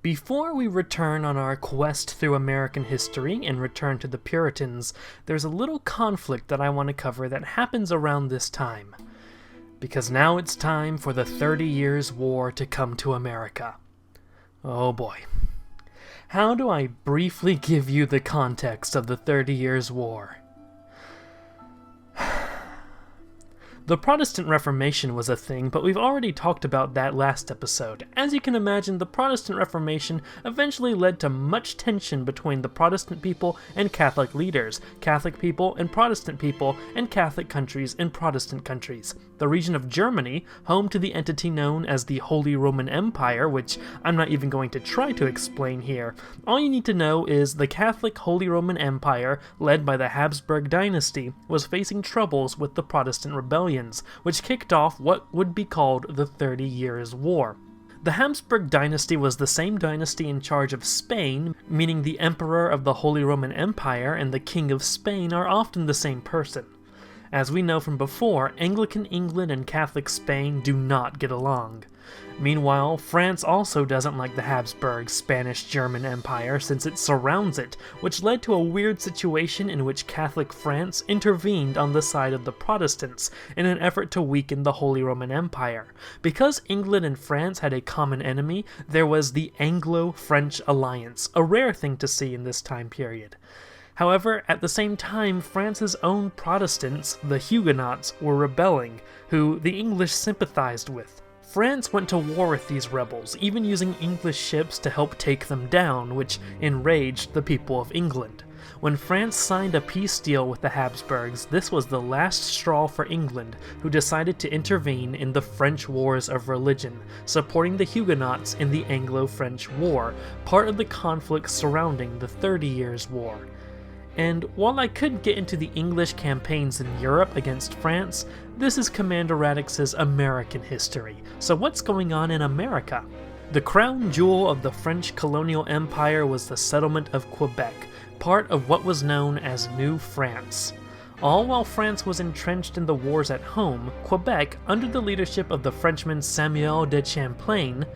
Before we return on our quest through American history and return to the Puritans, there's a little conflict that I want to cover that happens around this time. Because now it's time for the 30 Years' War to come to America. Oh boy. How do I briefly give you the context of the 30 Years' War? The Protestant Reformation was a thing, but we've already talked about that last episode. As you can imagine, the Protestant Reformation eventually led to much tension between the Protestant people and Catholic leaders, Catholic people and Protestant people, and Catholic countries and Protestant countries. The region of Germany, home to the entity known as the Holy Roman Empire, which I'm not even going to try to explain here. All you need to know is the Catholic Holy Roman Empire, led by the Habsburg dynasty, was facing troubles with the Protestant rebellion, which kicked off what would be called the 30 Years' War. The Habsburg dynasty was the same dynasty in charge of Spain, meaning the Emperor of the Holy Roman Empire and the King of Spain are often the same person. As we know from before, Anglican England and Catholic Spain do not get along. Meanwhile, France also doesn't like the Habsburg Spanish-German Empire since it surrounds it, which led to a weird situation in which Catholic France intervened on the side of the Protestants in an effort to weaken the Holy Roman Empire. Because England and France had a common enemy, there was the Anglo-French alliance, a rare thing to see in this time period. However, at the same time, France's own Protestants, the Huguenots, were rebelling, who the English sympathized with. France went to war with these rebels, even using English ships to help take them down, which enraged the people of England. When France signed a peace deal with the Habsburgs, this was the last straw for England, who decided to intervene in the French Wars of Religion, supporting the Huguenots in the Anglo-French War, part of the conflict surrounding the 30 Years' War. And while I could get into the English campaigns in Europe against France, this is Commander Radix's American history. So what's going on in America? The crown jewel of the French colonial empire was the settlement of Quebec, part of what was known as New France. All while France was entrenched in the wars at home, Quebec, under the leadership of the Frenchman Samuel de Champlain,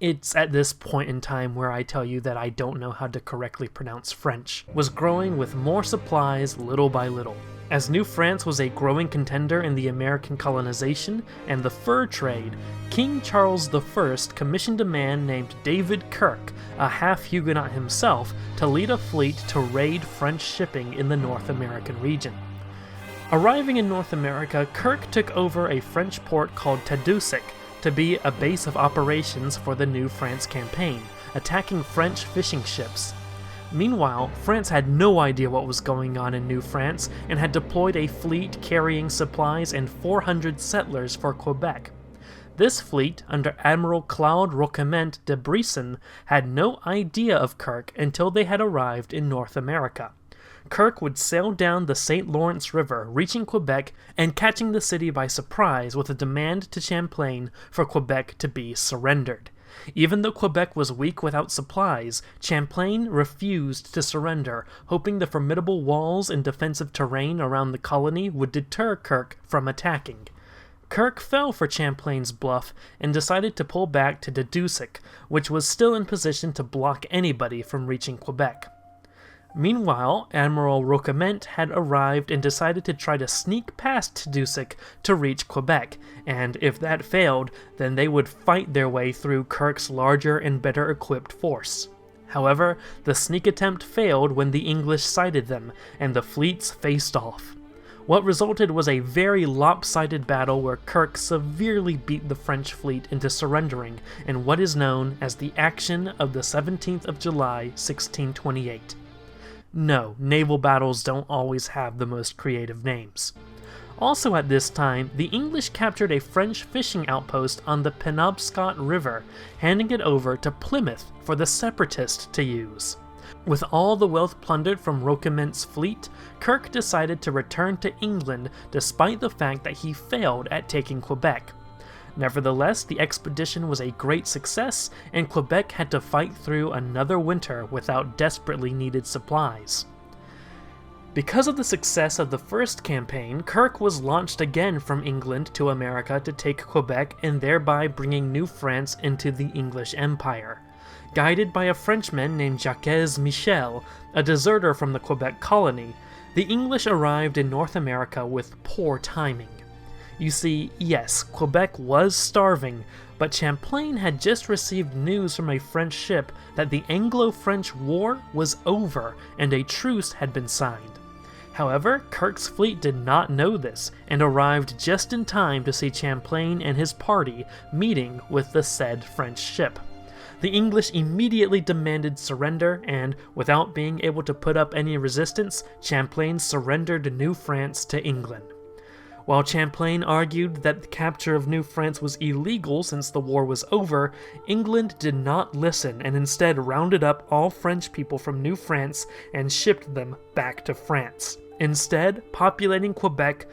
it's at this point in time where I tell you that I don't know how to correctly pronounce French, was growing with more supplies little by little. As New France was a growing contender in the American colonization and the fur trade, King Charles I commissioned a man named David Kirke, a half-Huguenot himself, to lead a fleet to raid French shipping in the North American region. Arriving in North America, Kirke took over a French port called Tadoussac, to be a base of operations for the New France campaign, attacking French fishing ships. Meanwhile, France had no idea what was going on in New France and had deployed a fleet carrying supplies and 400 settlers for Quebec. This fleet, under Admiral Claude Roquement de Brisson, had no idea of Kirke until they had arrived in North America. Kirke would sail down the St. Lawrence River, reaching Quebec and catching the city by surprise with a demand to Champlain for Quebec to be surrendered. Even though Quebec was weak without supplies, Champlain refused to surrender, hoping the formidable walls and defensive terrain around the colony would deter Kirke from attacking. Kirke fell for Champlain's bluff and decided to pull back to Tadoussac, which was still in position to block anybody from reaching Quebec. Meanwhile, Admiral Roquement had arrived and decided to try to sneak past Tadoussac to reach Quebec, and if that failed, then they would fight their way through Kirke's larger and better equipped force. However, the sneak attempt failed when the English sighted them, and the fleets faced off. What resulted was a very lopsided battle where Kirke severely beat the French fleet into surrendering in what is known as the Action of the 17th of July, 1628. No, naval battles don't always have the most creative names. Also at this time, the English captured a French fishing outpost on the Penobscot River, handing it over to Plymouth for the separatists to use. With all the wealth plundered from Roquement's fleet, Kirke decided to return to England despite the fact that he failed at taking Quebec. Nevertheless, the expedition was a great success, and Quebec had to fight through another winter without desperately needed supplies. Because of the success of the first campaign, Kirke was launched again from England to America to take Quebec and thereby bringing New France into the English Empire. Guided by a Frenchman named Jacques Michel, a deserter from the Quebec colony, the English arrived in North America with poor timing. You see, yes, Quebec was starving, but Champlain had just received news from a French ship that the Anglo-French War was over and a truce had been signed. However, Kirke's fleet did not know this and arrived just in time to see Champlain and his party meeting with the said French ship. The English immediately demanded surrender, and without being able to put up any resistance, Champlain surrendered New France to England. While Champlain argued that the capture of New France was illegal since the war was over, England did not listen and instead rounded up all French people from New France and shipped them back to France, instead populating Quebec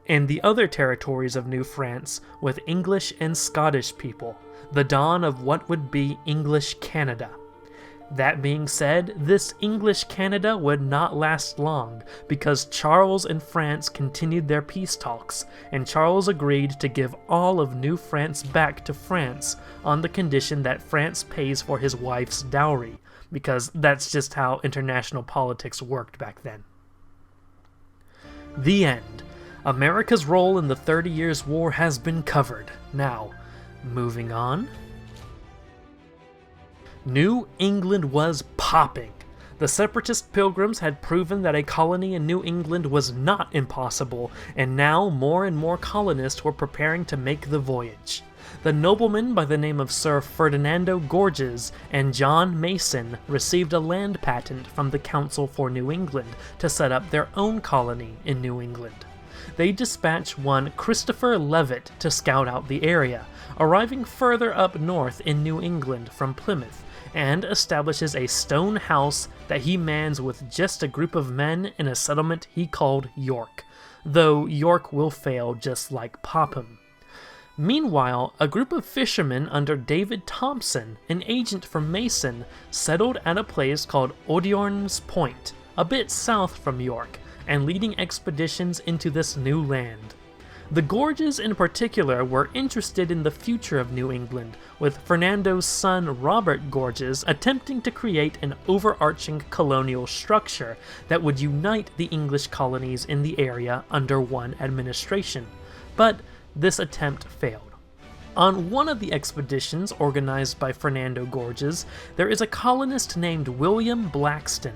and the other territories of New France with English and Scottish people, the dawn of what would be English Canada. That being said, this English Canada would not last long, because Charles and France continued their peace talks, and Charles agreed to give all of New France back to France on the condition that France pays for his wife's dowry, because that's just how international politics worked back then. The end. America's role in the 30 Years' War has been covered. Now, moving on. New England was popping. The separatist pilgrims had proven that a colony in New England was not impossible, and now more and more colonists were preparing to make the voyage. The nobleman by the name of Sir Ferdinando Gorges and John Mason received a land patent from the Council for New England to set up their own colony in New England. They dispatched one Christopher Leavitt to scout out the area, arriving further up north in New England from Plymouth, and establishes a stone house that he mans with just a group of men in a settlement he called York, though York will fail just like Popham. Meanwhile, a group of fishermen under David Thompson, an agent from Mason, settled at a place called Odiorn's Point, a bit south from York, and leading expeditions into this new land. The Gorges in particular were interested in the future of New England, with Fernando's son Robert Gorges attempting to create an overarching colonial structure that would unite the English colonies in the area under one administration, but this attempt failed. On one of the expeditions organized by Fernando Gorges, there is a colonist named William Blackston.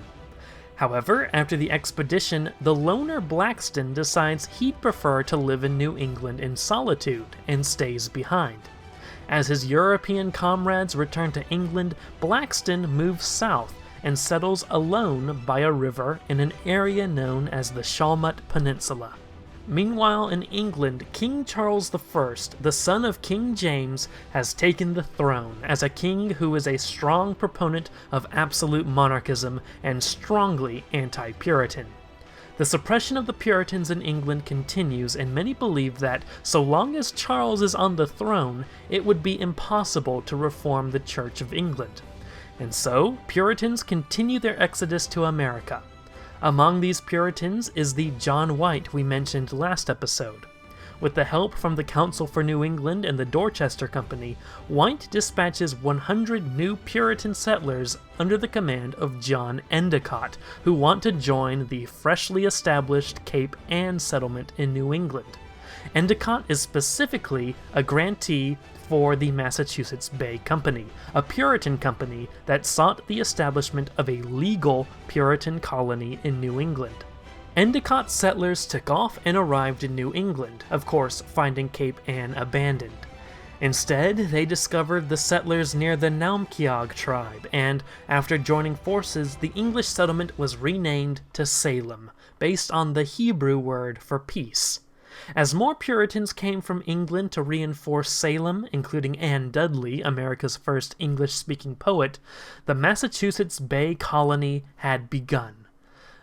However, after the expedition, the loner Blackston decides he'd prefer to live in New England in solitude and stays behind. As his European comrades return to England, Blackston moves south and settles alone by a river in an area known as the Shawmut Peninsula. Meanwhile, in England, King Charles I, the son of King James, has taken the throne as a king who is a strong proponent of absolute monarchism and strongly anti-Puritan. The suppression of the Puritans in England continues, and many believe that, so long as Charles is on the throne, it would be impossible to reform the Church of England. And so, Puritans continue their exodus to America. Among these Puritans is the John White we mentioned last episode. With the help from the Council for New England and the Dorchester Company, White dispatches 100 new Puritan settlers under the command of John Endicott, who want to join the freshly established Cape Ann settlement in New England. Endicott is specifically a grantee for the Massachusetts Bay Company, a Puritan company that sought the establishment of a legal Puritan colony in New England. Endicott's settlers took off and arrived in New England, of course finding Cape Ann abandoned. Instead, they discovered the settlers near the Naumkeag tribe, and after joining forces, the English settlement was renamed to Salem, based on the Hebrew word for peace. As more Puritans came from England to reinforce Salem, including Anne Dudley, America's first English-speaking poet, the Massachusetts Bay Colony had begun.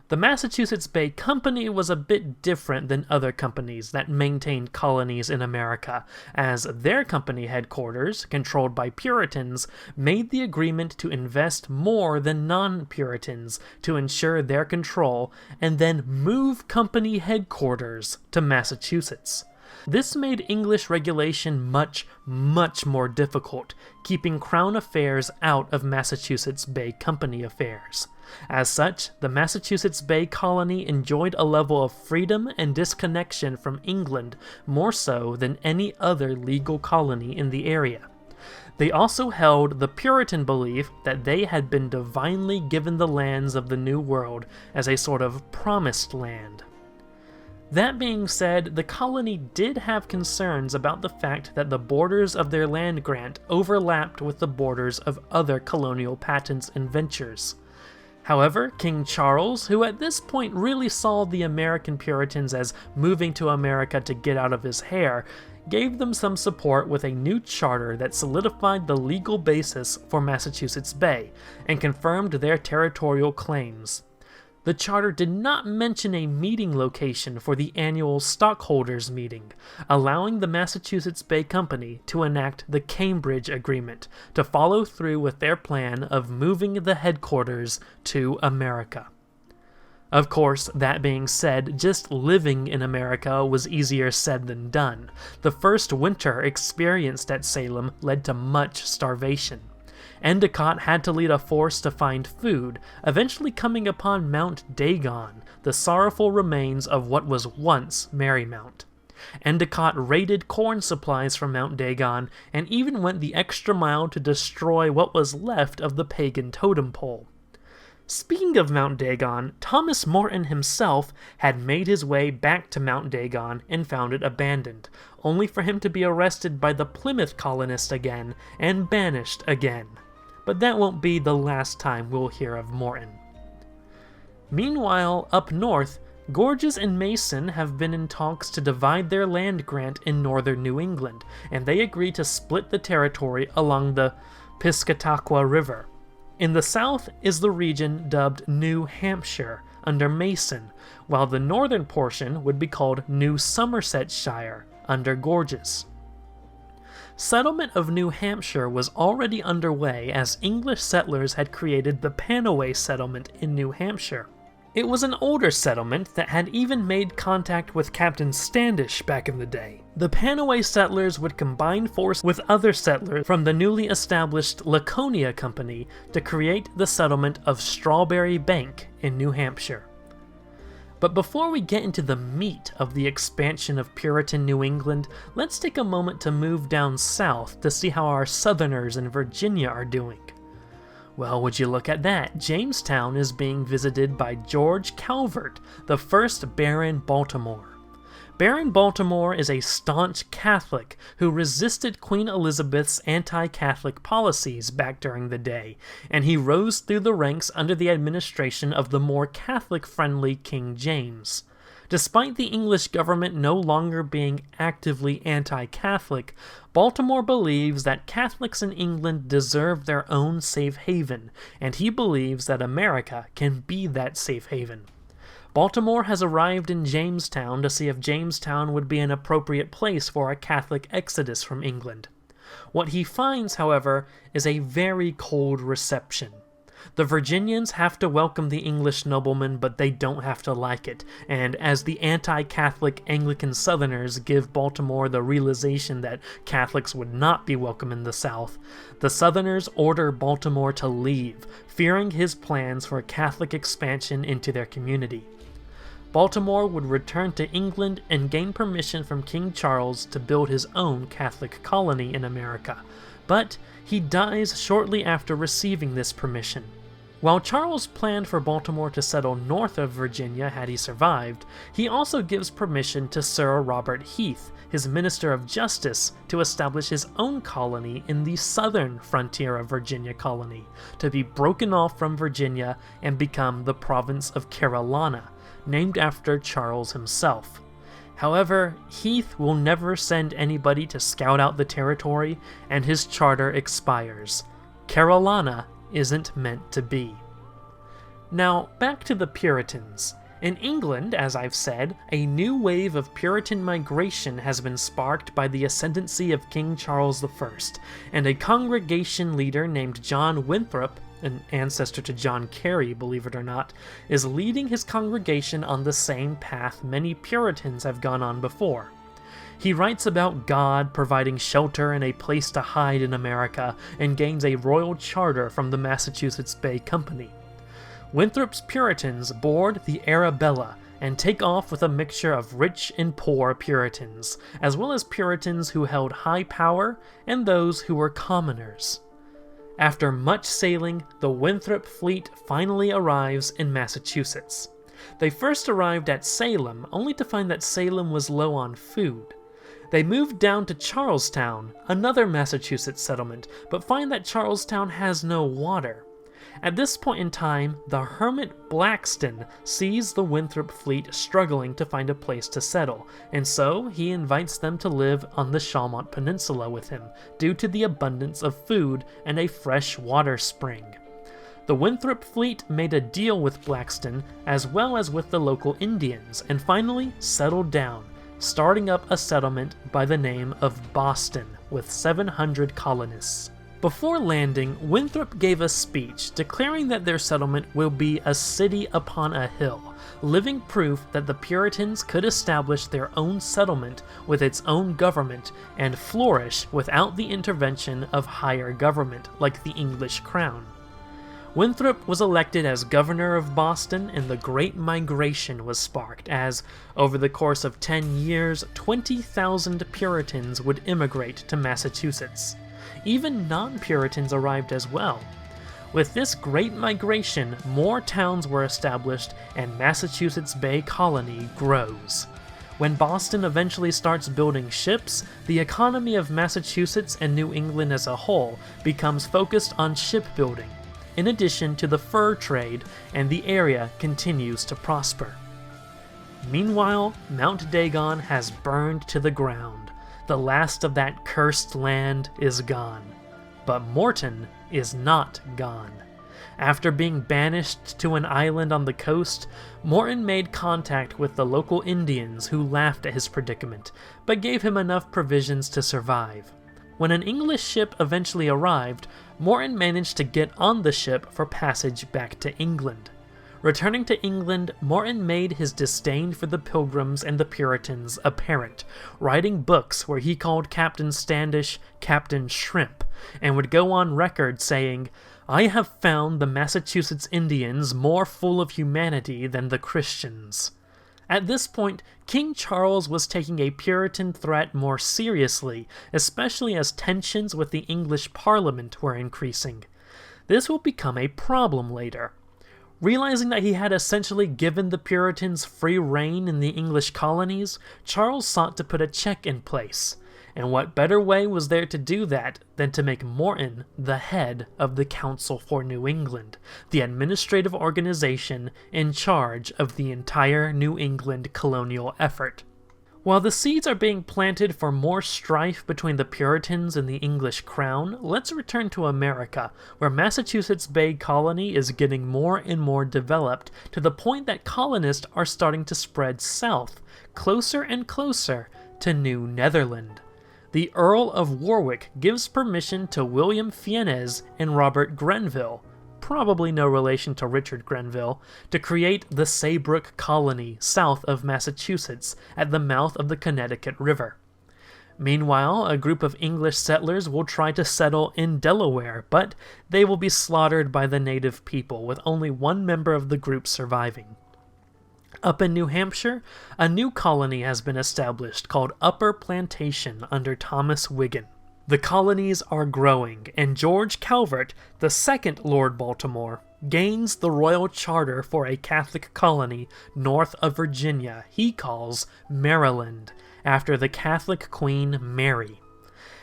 The Massachusetts Bay Company was a bit different than other companies that maintained colonies in America, as their company headquarters, controlled by Puritans, made the agreement to invest more than non-Puritans to ensure their control, and then move company headquarters to Massachusetts. This made English regulation much, much more difficult, keeping Crown affairs out of Massachusetts Bay Company affairs. As such, the Massachusetts Bay Colony enjoyed a level of freedom and disconnection from England more so than any other legal colony in the area. They also held the Puritan belief that they had been divinely given the lands of the New World as a sort of promised land. That being said, the colony did have concerns about the fact that the borders of their land grant overlapped with the borders of other colonial patents and ventures. However, King Charles, who at this point really saw the American Puritans as moving to America to get out of his hair, gave them some support with a new charter that solidified the legal basis for Massachusetts Bay and confirmed their territorial claims. The charter did not mention a meeting location for the annual stockholders meeting, allowing the Massachusetts Bay Company to enact the Cambridge Agreement to follow through with their plan of moving the headquarters to America. Of course, that being said, just living in America was easier said than done. The first winter experienced at Salem led to much starvation. Endicott had to lead a force to find food, eventually coming upon Mount Dagon, the sorrowful remains of what was once Marymount. Endicott raided corn supplies from Mount Dagon and even went the extra mile to destroy what was left of the pagan totem pole. Speaking of Mount Dagon, Thomas Morton himself had made his way back to Mount Dagon and found it abandoned, only for him to be arrested by the Plymouth colonists again and banished again. But that won't be the last time we'll hear of Morton. Meanwhile, up north, Gorges and Mason have been in talks to divide their land grant in northern New England, and they agree to split the territory along the Piscataqua River. In the south is the region dubbed New Hampshire under Mason, while the northern portion would be called New Somersetshire under Gorges. Settlement of New Hampshire was already underway as English settlers had created the Panaway settlement in New Hampshire. It was an older settlement that had even made contact with Captain Standish back in the day. The Panaway settlers would combine force with other settlers from the newly established Laconia Company to create the settlement of Strawberry Bank in New Hampshire. But before we get into the meat of the expansion of Puritan New England, let's take a moment to move down south to see how our Southerners in Virginia are doing. Well, would you look at that, Jamestown is being visited by George Calvert, the first Baron Baltimore. Baron Baltimore is a staunch Catholic who resisted Queen Elizabeth's anti-Catholic policies back during the day, and he rose through the ranks under the administration of the more Catholic-friendly King James. Despite the English government no longer being actively anti-Catholic, Baltimore believes that Catholics in England deserve their own safe haven, and he believes that America can be that safe haven. Baltimore has arrived in Jamestown to see if Jamestown would be an appropriate place for a Catholic exodus from England. What he finds, however, is a very cold reception. The Virginians have to welcome the English noblemen, but they don't have to like it, and as the anti-Catholic Anglican Southerners give Baltimore the realization that Catholics would not be welcome in the South, the Southerners order Baltimore to leave, fearing his plans for Catholic expansion into their community. Baltimore would return to England and gain permission from King Charles to build his own Catholic colony in America, but he dies shortly after receiving this permission. While Charles planned for Baltimore to settle north of Virginia had he survived, he also gives permission to Sir Robert Heath, his Minister of Justice, to establish his own colony in the southern frontier of Virginia colony, to be broken off from Virginia and become the province of Carolina, named after Charles himself. However, Heath will never send anybody to scout out the territory, and his charter expires. Carolina isn't meant to be. Now, back to the Puritans. In England, as I've said, a new wave of Puritan migration has been sparked by the ascendancy of King Charles I, and a congregation leader named John Winthrop, an ancestor to John Carey, believe it or not, is leading his congregation on the same path many Puritans have gone on before. He writes about God providing shelter and a place to hide in America, and gains a royal charter from the Massachusetts Bay Company. Winthrop's Puritans board the Arabella and take off with a mixture of rich and poor Puritans, as well as Puritans who held high power and those who were commoners. After much sailing, the Winthrop fleet finally arrives in Massachusetts. They first arrived at Salem, only to find that Salem was low on food. They moved down to Charlestown, another Massachusetts settlement, but find that Charlestown has no water. At this point in time, the hermit Blackston sees the Winthrop fleet struggling to find a place to settle, and so he invites them to live on the Shawmut Peninsula with him, due to the abundance of food and a fresh water spring. The Winthrop fleet made a deal with Blackston, as well as with the local Indians, and finally settled down, starting up a settlement by the name of Boston, with 700 colonists. Before landing, Winthrop gave a speech declaring that their settlement will be a city upon a hill, living proof that the Puritans could establish their own settlement with its own government and flourish without the intervention of higher government like the English crown. Winthrop was elected as governor of Boston, and the Great Migration was sparked as, over the course of 10 years, 20,000 Puritans would immigrate to Massachusetts. Even non-Puritans arrived as well. With this Great Migration, more towns were established and Massachusetts Bay Colony grows. When Boston eventually starts building ships, the economy of Massachusetts and New England as a whole becomes focused on shipbuilding, in addition to the fur trade, and the area continues to prosper. Meanwhile, Mount Dagon has burned to the ground. The last of that cursed land is gone. But Morton is not gone. After being banished to an island on the coast, Morton made contact with the local Indians who laughed at his predicament, but gave him enough provisions to survive. When an English ship eventually arrived, Morton managed to get on the ship for passage back to England. Returning to England, Morton made his disdain for the Pilgrims and the Puritans apparent, writing books where he called Captain Standish Captain Shrimp, and would go on record saying, "I have found the Massachusetts Indians more full of humanity than the Christians." At this point, King Charles was taking a Puritan threat more seriously, especially as tensions with the English Parliament were increasing. This will become a problem later. Realizing that he had essentially given the Puritans free rein in the English colonies, Charles sought to put a check in place. And what better way was there to do that than to make Morton the head of the Council for New England, the administrative organization in charge of the entire New England colonial effort. While the seeds are being planted for more strife between the Puritans and the English crown, let's return to America, where Massachusetts Bay Colony is getting more and more developed to the point that colonists are starting to spread south, closer and closer to New Netherland. The Earl of Warwick gives permission to William Fiennes and Robert Grenville, probably no relation to Richard Grenville, to create the Saybrook Colony south of Massachusetts at the mouth of the Connecticut River. Meanwhile, a group of English settlers will try to settle in Delaware, but they will be slaughtered by the native people, with only one member of the group surviving. Up in New Hampshire, a new colony has been established called Upper Plantation under Thomas Wigan. The colonies are growing, and George Calvert, the second Lord Baltimore, gains the royal charter for a Catholic colony north of Virginia he calls Maryland, after the Catholic Queen Mary.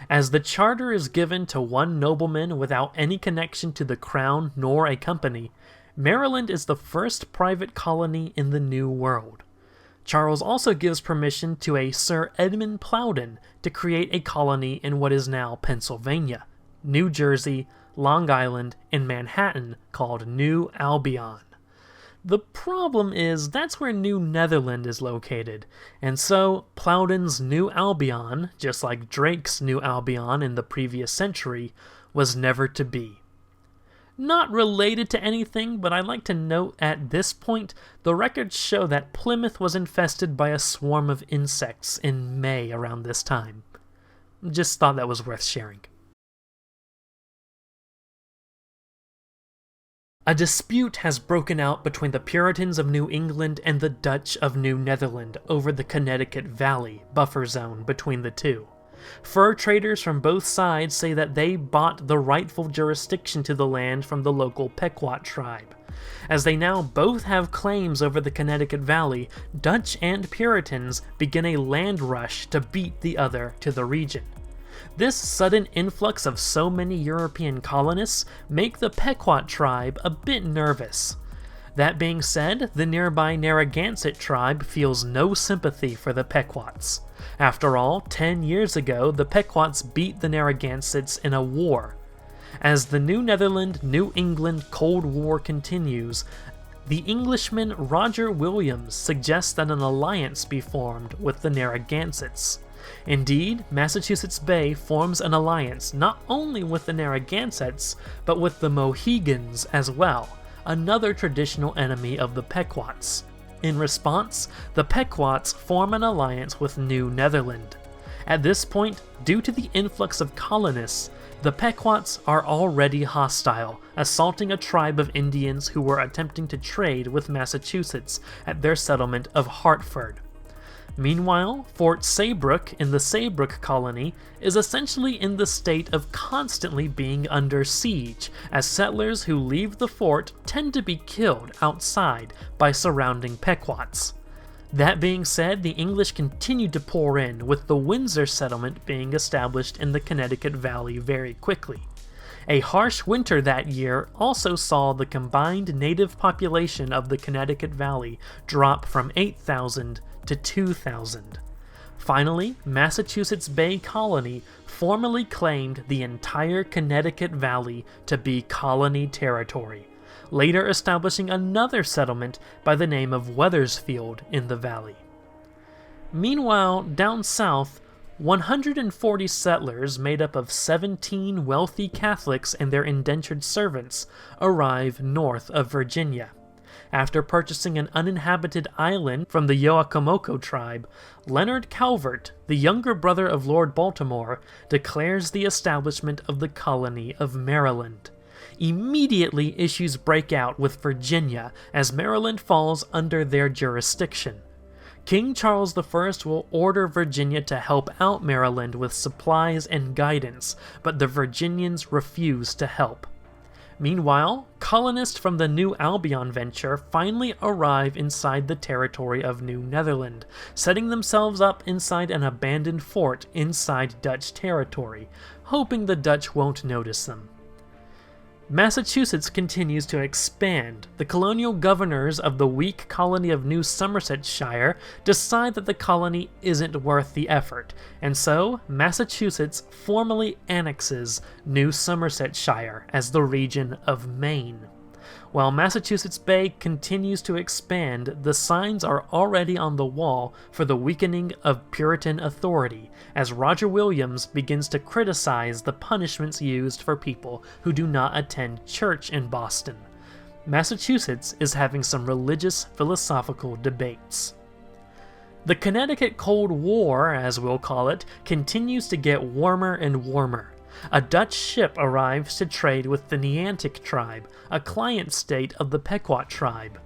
As the charter is given to one nobleman without any connection to the crown nor a company, Maryland is the first private colony in the New World. Charles also gives permission to a Sir Edmund Plowden to create a colony in what is now Pennsylvania, New Jersey, Long Island, and Manhattan called New Albion. The problem is that's where New Netherland is located, and so Plowden's New Albion, just like Drake's New Albion in the previous century, was never to be. Not related to anything, but I'd like to note at this point, the records show that Plymouth was infested by a swarm of insects in May around this time. Just thought that was worth sharing. A dispute has broken out between the Puritans of New England and the Dutch of New Netherland over the Connecticut Valley buffer zone between the two. Fur traders from both sides say that they bought the rightful jurisdiction to the land from the local Pequot tribe. As they now both have claims over the Connecticut Valley, Dutch and Puritans begin a land rush to beat the other to the region. This sudden influx of so many European colonists make the Pequot tribe a bit nervous. That being said, the nearby Narragansett tribe feels no sympathy for the Pequots. After all, 10 years ago, the Pequots beat the Narragansetts in a war. As the New Netherland-New England Cold War continues, the Englishman Roger Williams suggests that an alliance be formed with the Narragansetts. Indeed, Massachusetts Bay forms an alliance not only with the Narragansetts, but with the Mohegans as well, another traditional enemy of the Pequots. In response, the Pequots form an alliance with New Netherland. At this point, due to the influx of colonists, the Pequots are already hostile, assaulting a tribe of Indians who were attempting to trade with Massachusetts at their settlement of Hartford. Meanwhile, Fort Saybrook in the Saybrook colony is essentially in the state of constantly being under siege, as settlers who leave the fort tend to be killed outside by surrounding Pequots. That being said, the English continued to pour in, with the Windsor settlement being established in the Connecticut Valley very quickly. A harsh winter that year also saw the combined native population of the Connecticut Valley drop from 8,000 to 2,000. Finally, Massachusetts Bay Colony formally claimed the entire Connecticut Valley to be colony territory, later establishing another settlement by the name of Wethersfield in the valley. Meanwhile, down south, 140 settlers made up of 17 wealthy Catholics and their indentured servants arrive north of Virginia. After purchasing an uninhabited island from the Yoakamoko tribe, Leonard Calvert, the younger brother of Lord Baltimore, declares the establishment of the colony of Maryland. Immediately issues break out with Virginia as Maryland falls under their jurisdiction. King Charles I will order Virginia to help out Maryland with supplies and guidance, but the Virginians refuse to help. Meanwhile, colonists from the New Albion venture finally arrive inside the territory of New Netherland, setting themselves up inside an abandoned fort inside Dutch territory, hoping the Dutch won't notice them. Massachusetts continues to expand. The colonial governors of the weak colony of New Somersetshire decide that the colony isn't worth the effort, and so Massachusetts formally annexes New Somersetshire as the region of Maine. While Massachusetts Bay continues to expand, the signs are already on the wall for the weakening of Puritan authority, as Roger Williams begins to criticize the punishments used for people who do not attend church in Boston. Massachusetts is having some religious philosophical debates. The Connecticut Cold War, as we'll call it, continues to get warmer and warmer. A Dutch ship arrives to trade with the Neantic tribe, a client state of the Pequot tribe.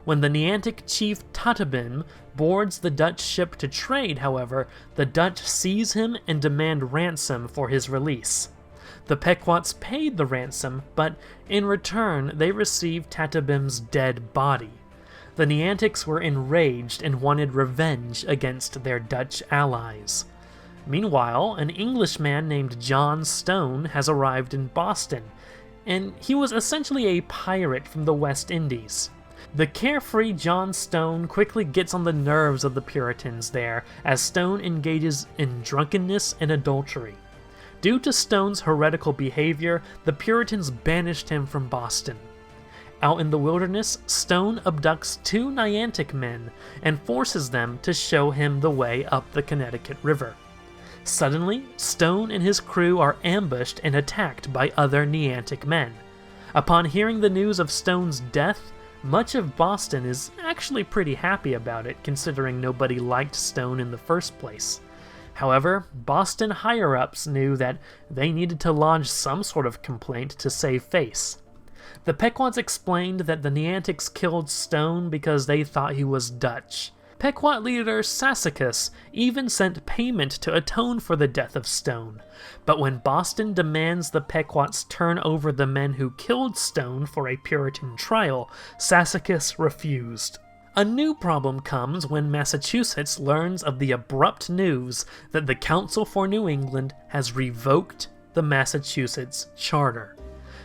When the Neantic chief Tatabim boards the Dutch ship to trade, however, the Dutch seize him and demand ransom for his release. The Pequots paid the ransom, but in return they received Tatabim's dead body. The Neantics were enraged and wanted revenge against their Dutch allies. Meanwhile, an Englishman named John Stone has arrived in Boston, and he was essentially a pirate from the West Indies. The carefree John Stone quickly gets on the nerves of the Puritans there, as Stone engages in drunkenness and adultery. Due to Stone's heretical behavior, the Puritans banished him from Boston. Out in the wilderness, Stone abducts two Niantic men and forces them to show him the way up the Connecticut River. Suddenly, Stone and his crew are ambushed and attacked by other Neantic men. Upon hearing the news of Stone's death, much of Boston is actually pretty happy about it, considering nobody liked Stone in the first place. However, Boston higher-ups knew that they needed to lodge some sort of complaint to save face. The Pequots explained that the Neantics killed Stone because they thought he was Dutch. Pequot leader Sassacus even sent payment to atone for the death of Stone, but when Boston demands the Pequots turn over the men who killed Stone for a Puritan trial, Sassacus refused. A new problem comes when Massachusetts learns of the abrupt news that the Council for New England has revoked the Massachusetts Charter.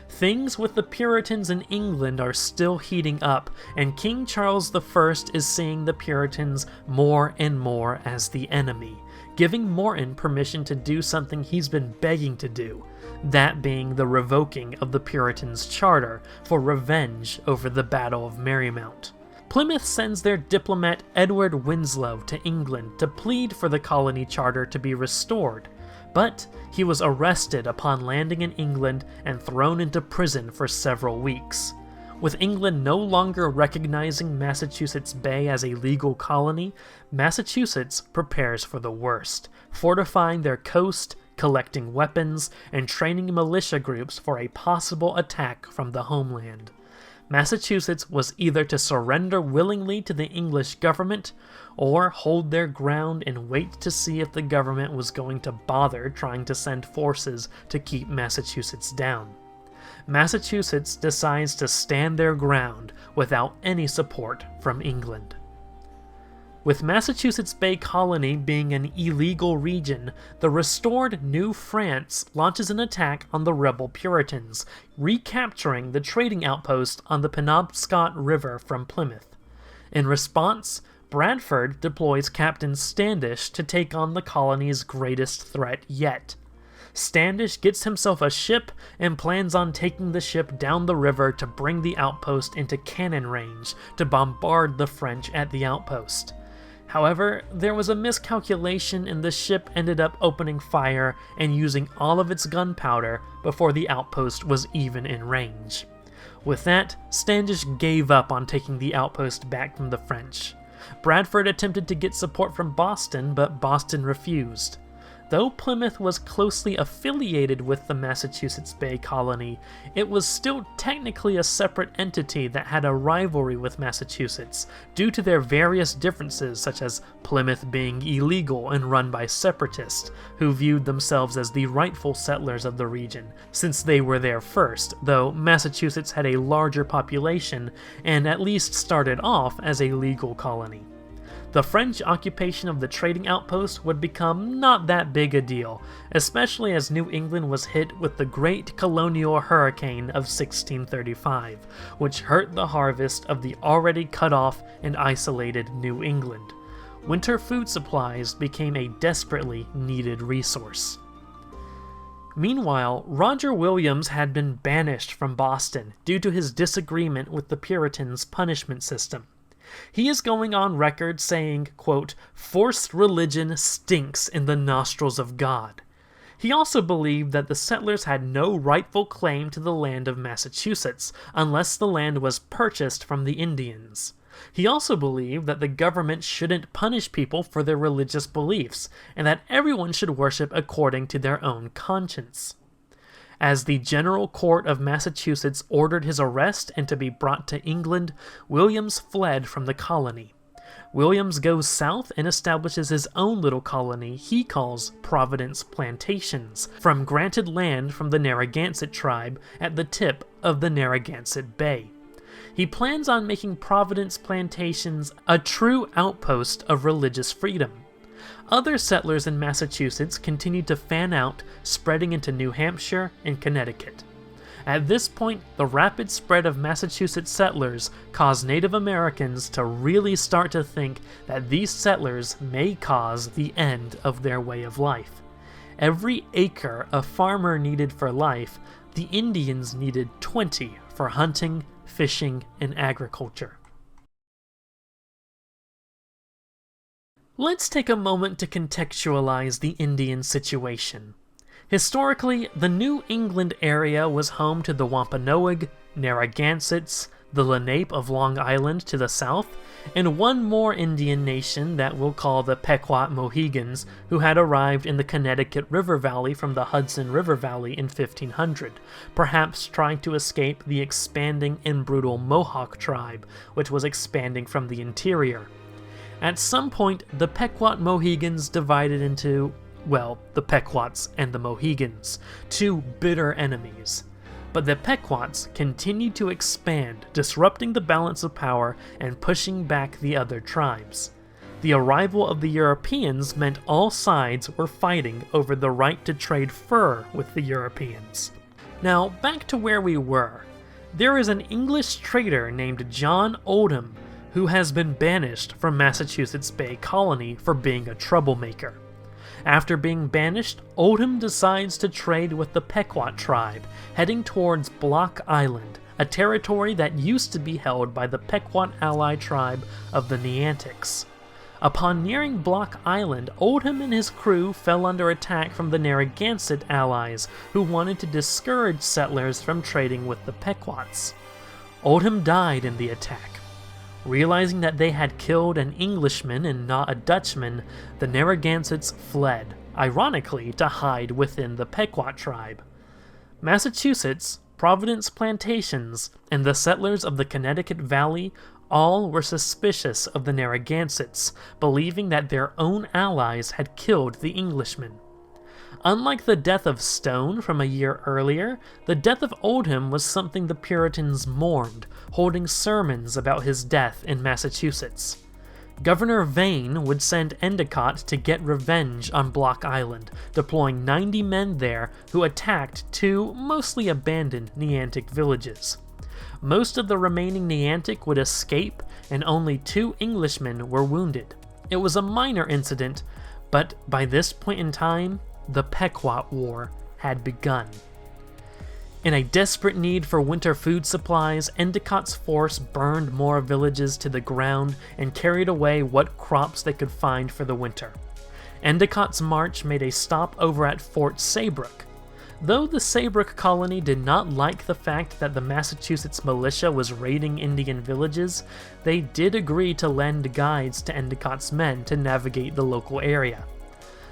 Things with the Puritans in England are still heating up, and King Charles I is seeing the Puritans more and more as the enemy, giving Morton permission to do something he's been begging to do, that being the revoking of the Puritans' charter for revenge over the Battle of Marymount. Plymouth sends their diplomat Edward Winslow to England to plead for the colony charter to be restored, but he was arrested upon landing in England and thrown into prison for several weeks. With England no longer recognizing Massachusetts Bay as a legal colony, Massachusetts prepares for the worst, fortifying their coast, collecting weapons, and training militia groups for a possible attack from the homeland. Massachusetts was either to surrender willingly to the English government, or hold their ground and wait to see if the government was going to bother trying to send forces to keep Massachusetts down. Massachusetts decides to stand their ground without any support from England. With Massachusetts Bay Colony being an illegal region, the restored New France launches an attack on the rebel Puritans, recapturing the trading outpost on the Penobscot River from Plymouth. In response, Bradford deploys Captain Standish to take on the colony's greatest threat yet. Standish gets himself a ship and plans on taking the ship down the river to bring the outpost into cannon range to bombard the French at the outpost. However, there was a miscalculation and the ship ended up opening fire and using all of its gunpowder before the outpost was even in range. With that, Standish gave up on taking the outpost back from the French. Bradford attempted to get support from Boston, but Boston refused. Though Plymouth was closely affiliated with the Massachusetts Bay Colony, it was still technically a separate entity that had a rivalry with Massachusetts, due to their various differences such as Plymouth being illegal and run by separatists, who viewed themselves as the rightful settlers of the region, since they were there first, though Massachusetts had a larger population and at least started off as a legal colony. The French occupation of the trading outpost would become not that big a deal, especially as New England was hit with the Great Colonial Hurricane of 1635, which hurt the harvest of the already cut off and isolated New England. Winter food supplies became a desperately needed resource. Meanwhile, Roger Williams had been banished from Boston due to his disagreement with the Puritans' punishment system. He is going on record saying, quote, "Forced religion stinks in the nostrils of God." He also believed that the settlers had no rightful claim to the land of Massachusetts unless the land was purchased from the Indians. He also believed that the government shouldn't punish people for their religious beliefs, and that everyone should worship according to their own conscience. As the General Court of Massachusetts ordered his arrest and to be brought to England, Williams fled from the colony. Williams goes south and establishes his own little colony he calls Providence Plantations, from granted land from the Narragansett tribe at the tip of the Narragansett Bay. He plans on making Providence Plantations a true outpost of religious freedom. Other settlers in Massachusetts continued to fan out, spreading into New Hampshire and Connecticut. At this point, the rapid spread of Massachusetts settlers caused Native Americans to really start to think that these settlers may cause the end of their way of life. Every acre a farmer needed for life, the Indians needed 20 for hunting, fishing, and agriculture. Let's take a moment to contextualize the Indian situation. Historically, the New England area was home to the Wampanoag, Narragansetts, the Lenape of Long Island to the south, and one more Indian nation that we'll call the Pequot Mohegans, who had arrived in the Connecticut River Valley from the Hudson River Valley in 1500, perhaps trying to escape the expanding and brutal Mohawk tribe, which was expanding from the interior. At some point, the Pequot Mohegans divided into, well, the Pequots and the Mohegans, two bitter enemies. But the Pequots continued to expand, disrupting the balance of power and pushing back the other tribes. The arrival of the Europeans meant all sides were fighting over the right to trade fur with the Europeans. Now, back to where we were. There is an English trader named John Oldham who has been banished from Massachusetts Bay Colony for being a troublemaker. After being banished, Oldham decides to trade with the Pequot tribe, heading towards Block Island, a territory that used to be held by the Pequot ally tribe of the Neantics. Upon nearing Block Island, Oldham and his crew fell under attack from the Narragansett allies, who wanted to discourage settlers from trading with the Pequots. Oldham died in the attack. Realizing that they had killed an Englishman and not a Dutchman, the Narragansetts fled, ironically to hide within the Pequot tribe. Massachusetts, Providence Plantations, and the settlers of the Connecticut Valley all were suspicious of the Narragansetts, believing that their own allies had killed the Englishmen. Unlike the death of Stone from a year earlier, the death of Oldham was something the Puritans mourned, holding sermons about his death in Massachusetts. Governor Vane would send Endicott to get revenge on Block Island, deploying 90 men there who attacked two mostly abandoned Neantic villages. Most of the remaining Neantic would escape, and only 2 Englishmen were wounded. It was a minor incident, but by this point in time, the Pequot War had begun. In a desperate need for winter food supplies, Endicott's force burned more villages to the ground and carried away what crops they could find for the winter. Endicott's march made a stop over at Fort Saybrook. Though the Saybrook colony did not like the fact that the Massachusetts militia was raiding Indian villages, they did agree to lend guides to Endicott's men to navigate the local area.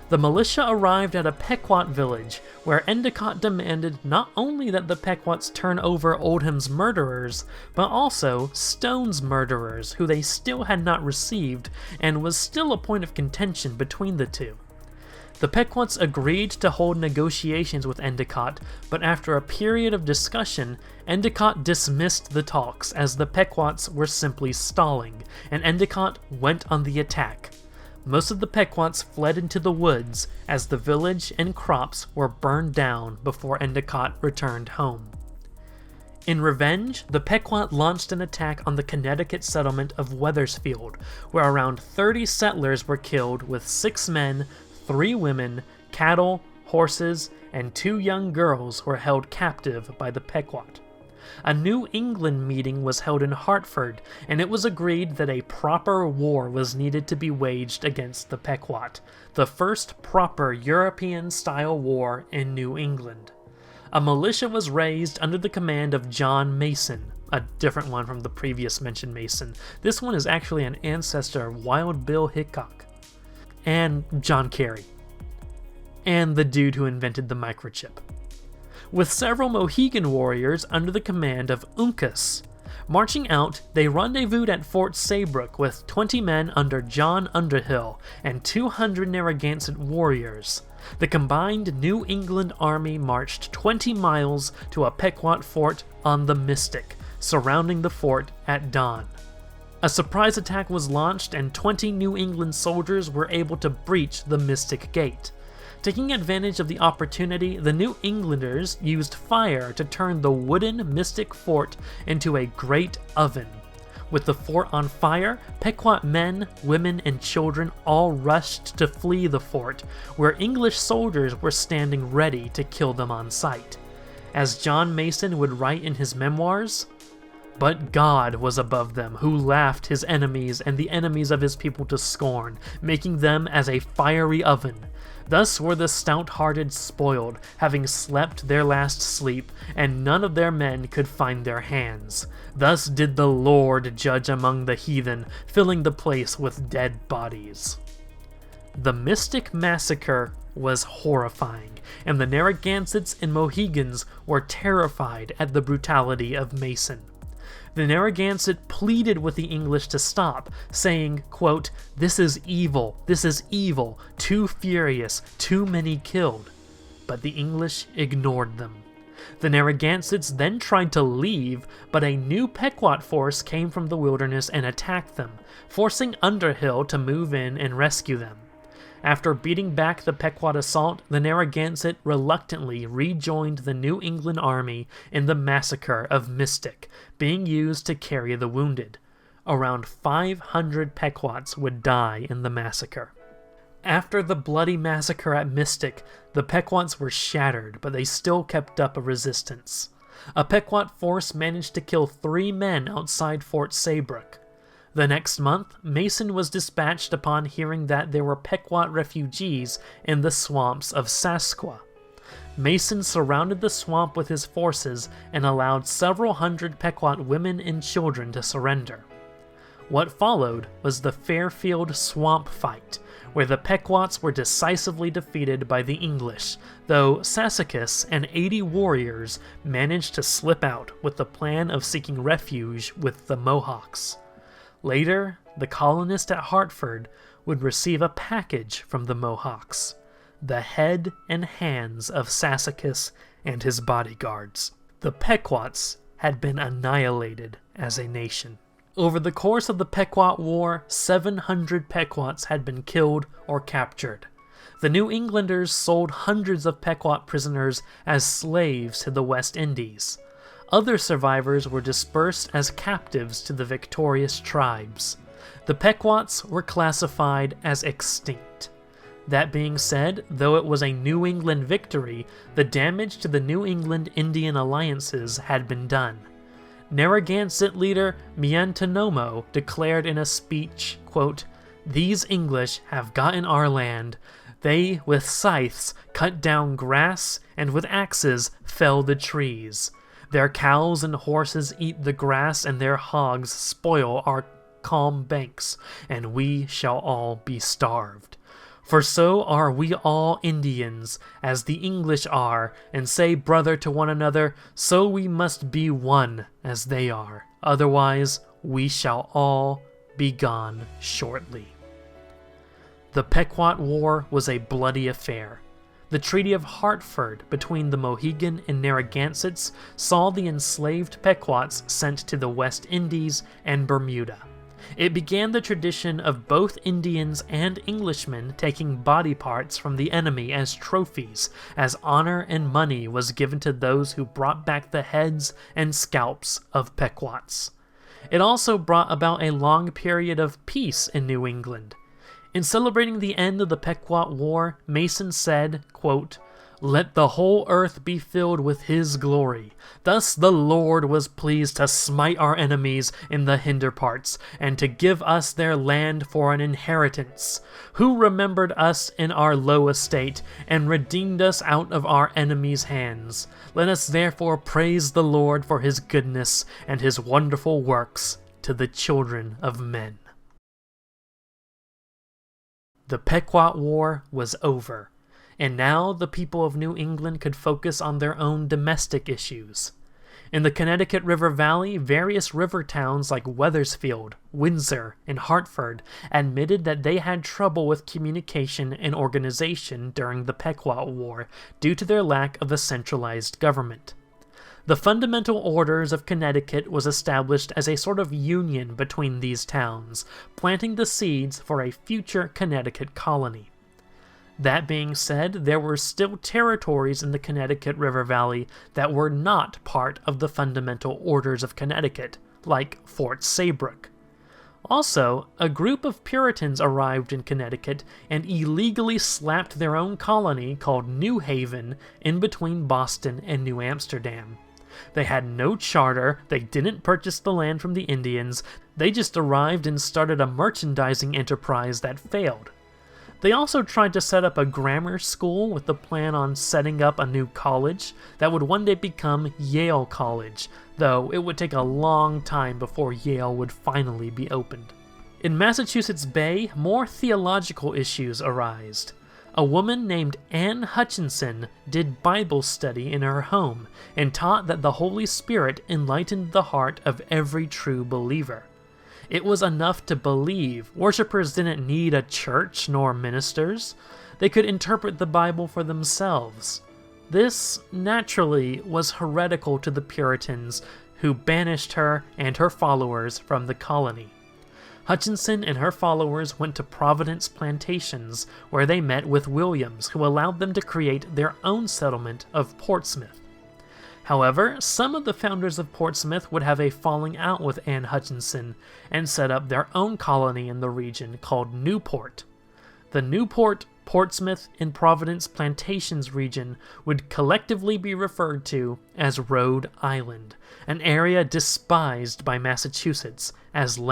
The militia arrived at a Pequot village, where Endicott demanded not only that the Pequots turn over Oldham's murderers, but also Stone's murderers, who they still had not received, and was still a point of contention between the two. The Pequots agreed to hold negotiations with Endicott, but after a period of discussion, Endicott dismissed the talks as the Pequots were simply stalling, and Endicott went on the attack. Most of the Pequots fled into the woods as the village and crops were burned down before Endicott returned home. In revenge, the Pequot launched an attack on the Connecticut settlement of Wethersfield, where around 30 settlers were killed with 6 men, 3 women, cattle, horses, and 2 young girls were held captive by the Pequot. A New England meeting was held in Hartford, and it was agreed that a proper war was needed to be waged against the Pequot, the first proper European-style war in New England. A militia was raised under the command of John Mason, a different one from the previous mentioned Mason. This one is actually an ancestor of Wild Bill Hickok, and John Kerry, and the dude who invented the microchip, with several Mohegan warriors under the command of Uncas. Marching out, they rendezvoused at Fort Saybrook with 20 men under John Underhill and 200 Narragansett warriors. The combined New England army marched 20 miles to a Pequot fort on the Mystic, surrounding the fort at dawn. A surprise attack was launched, and 20 New England soldiers were able to breach the Mystic Gate. Taking advantage of the opportunity, the New Englanders used fire to turn the wooden Mystic Fort into a great oven. With the fort on fire, Pequot men, women, and children all rushed to flee the fort, where English soldiers were standing ready to kill them on sight. As John Mason would write in his memoirs, "But God was above them, who laughed his enemies and the enemies of his people to scorn, making them as a fiery oven. Thus were the stout-hearted spoiled, having slept their last sleep, and none of their men could find their hands. Thus did the Lord judge among the heathen, filling the place with dead bodies. The Mystic Massacre was horrifying, and the Narragansetts and Mohegans were terrified at the brutality of Mason. The Narragansett pleaded with the English to stop, saying, quote, this is evil, too furious, too many killed." But the English ignored them. The Narragansetts then tried to leave, but a new Pequot force came from the wilderness and attacked them, forcing Underhill to move in and rescue them. After beating back the Pequot assault, the Narragansett reluctantly rejoined the New England army in the massacre of Mystic, being used to carry the wounded. Around 500 Pequots would die in the massacre. After the bloody massacre at Mystic, the Pequots were shattered, but they still kept up a resistance. A Pequot force managed to kill 3 men outside Fort Saybrook. The next month, Mason was dispatched upon hearing that there were Pequot refugees in the swamps of Sasqua. Mason surrounded the swamp with his forces and allowed several hundred Pequot women and children to surrender. What followed was the Fairfield Swamp Fight, where the Pequots were decisively defeated by the English, though Sassacus and 80 warriors managed to slip out with the plan of seeking refuge with the Mohawks. Later, the colonists at Hartford would receive a package from the Mohawks: the head and hands of Sassacus and his bodyguards. The Pequots had been annihilated as a nation. Over the course of the Pequot War, 700 Pequots had been killed or captured. The New Englanders sold hundreds of Pequot prisoners as slaves to the West Indies. Other survivors were dispersed as captives to the victorious tribes. The Pequots were classified as extinct. That being said, though it was a New England victory, the damage to the New England Indian alliances had been done. Narragansett leader Miantonomo declared in a speech, quote, "These English have gotten our land. They with scythes cut down grass, and with axes fell the trees. Their cows and horses eat the grass, and their hogs spoil our calm banks, and we shall all be starved. For so are we all Indians, as the English are, and say brother to one another, so we must be one as they are. Otherwise we shall all be gone shortly." The Pequot War was a bloody affair. The Treaty of Hartford between the Mohegan and Narragansetts saw the enslaved Pequots sent to the West Indies and Bermuda. It began the tradition of both Indians and Englishmen taking body parts from the enemy as trophies, as honor and money was given to those who brought back the heads and scalps of Pequots. It also brought about a long period of peace in New England. In celebrating the end of the Pequot War, Mason said, quote, "Let the whole earth be filled with his glory. Thus the Lord was pleased to smite our enemies in the hinder parts, and to give us their land for an inheritance, who remembered us in our low estate, and redeemed us out of our enemies' hands. Let us therefore praise the Lord for his goodness and his wonderful works to the children of men." The Pequot War was over, and now the people of New England could focus on their own domestic issues. In the Connecticut River Valley, various river towns like Wethersfield, Windsor, and Hartford admitted that they had trouble with communication and organization during the Pequot War due to their lack of a centralized government. The Fundamental Orders of Connecticut was established as a sort of union between these towns, planting the seeds for a future Connecticut colony. That being said, there were still territories in the Connecticut River Valley that were not part of the Fundamental Orders of Connecticut, like Fort Saybrook. Also, a group of Puritans arrived in Connecticut and illegally slapped their own colony called New Haven in between Boston and New Amsterdam. They had no charter, they didn't purchase the land from the Indians, they just arrived and started a merchandising enterprise that failed. They also tried to set up a grammar school with the plan on setting up a new college that would one day become Yale College, though it would take a long time before Yale would finally be opened. In Massachusetts Bay, more theological issues arised. A woman named Anne Hutchinson did Bible study in her home and taught that the Holy Spirit enlightened the heart of every true believer. It was enough to believe. Worshippers didn't need a church nor ministers. They could interpret the Bible for themselves. This, naturally, was heretical to the Puritans, who banished her and her followers from the colony. Hutchinson and her followers went to Providence plantations, where they met with Williams, who allowed them to create their own settlement of Portsmouth. However, some of the founders of Portsmouth would have a falling out with Anne Hutchinson and set up their own colony in the region called Newport. The Newport, Portsmouth, and Providence Plantations region would collectively be referred to as Rhode Island, an area despised by Massachusetts as a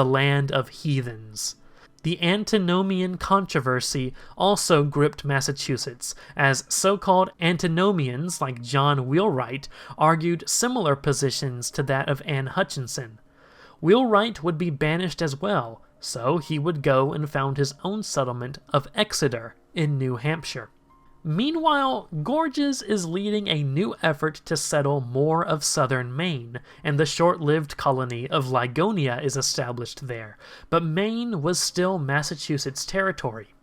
land of heathens. The antinomian controversy also gripped Massachusetts, as so-called antinomians like John Wheelwright argued similar positions to that of Anne Hutchinson. Wheelwright would be banished as well, so he would go and found his own settlement of Exeter in New Hampshire. Meanwhile, Gorges is leading a new effort to settle more of southern Maine, and the short-lived colony of Ligonia is established there, but Maine was still Massachusetts territory.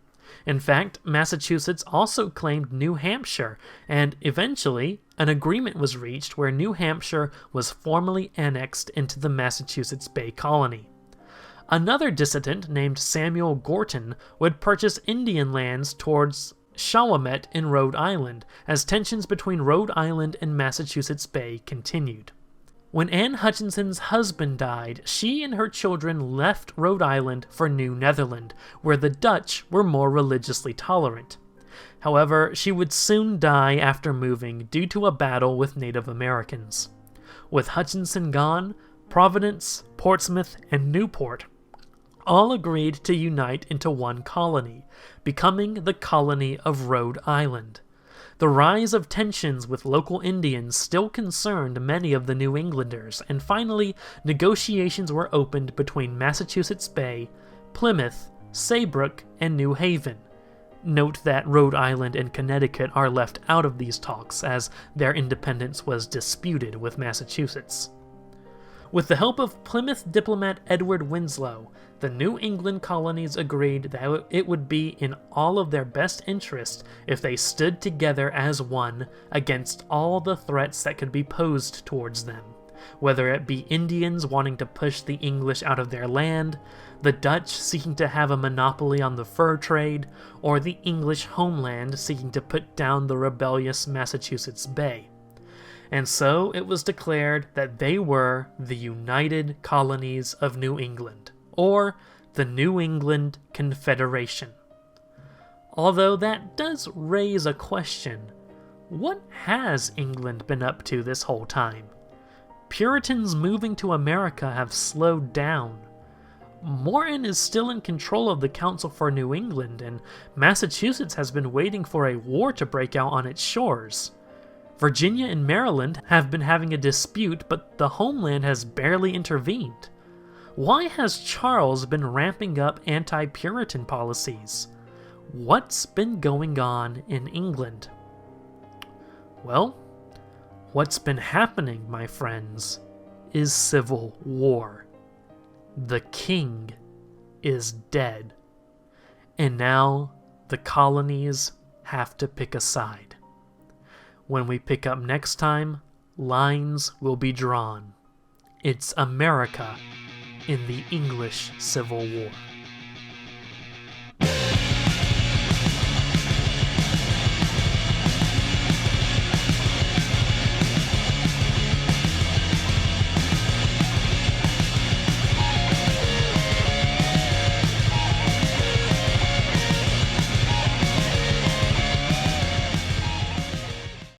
In fact, Massachusetts also claimed New Hampshire, and eventually, an agreement was reached where New Hampshire was formally annexed into the Massachusetts Bay Colony. Another dissident named Samuel Gorton would purchase Indian lands towards Shawomet in Rhode Island, as tensions between Rhode Island and Massachusetts Bay continued. When Anne Hutchinson's husband died, she and her children left Rhode Island for New Netherland, where the Dutch were more religiously tolerant. However, she would soon die after moving due to a battle with Native Americans. With Hutchinson gone, Providence, Portsmouth, and Newport all agreed to unite into one colony, becoming the colony of Rhode Island. The rise of tensions with local Indians still concerned many of the New Englanders, and finally, negotiations were opened between Massachusetts Bay, Plymouth, Saybrook, and New Haven. Note that Rhode Island and Connecticut are left out of these talks, as their independence was disputed with Massachusetts. With the help of Plymouth diplomat Edward Winslow, the New England colonies agreed that it would be in all of their best interest if they stood together as one against all the threats that could be posed towards them, whether it be Indians wanting to push the English out of their land, the Dutch seeking to have a monopoly on the fur trade, or the English homeland seeking to put down the rebellious Massachusetts Bay. And so it was declared that they were the United Colonies of New England, or the New England Confederation. Although that does raise a question: what has England been up to this whole time? Puritans moving to America have slowed down. Morton is still in control of the Council for New England, and Massachusetts has been waiting for a war to break out on its shores. Virginia and Maryland have been having a dispute, but the homeland has barely intervened. Why has Charles been ramping up anti-Puritan policies? What's been going on in England? Well, what's been happening, my friends, is civil war. The king is dead, and now the colonies have to pick a side. When we pick up next time, lines will be drawn. It's America in the English Civil War.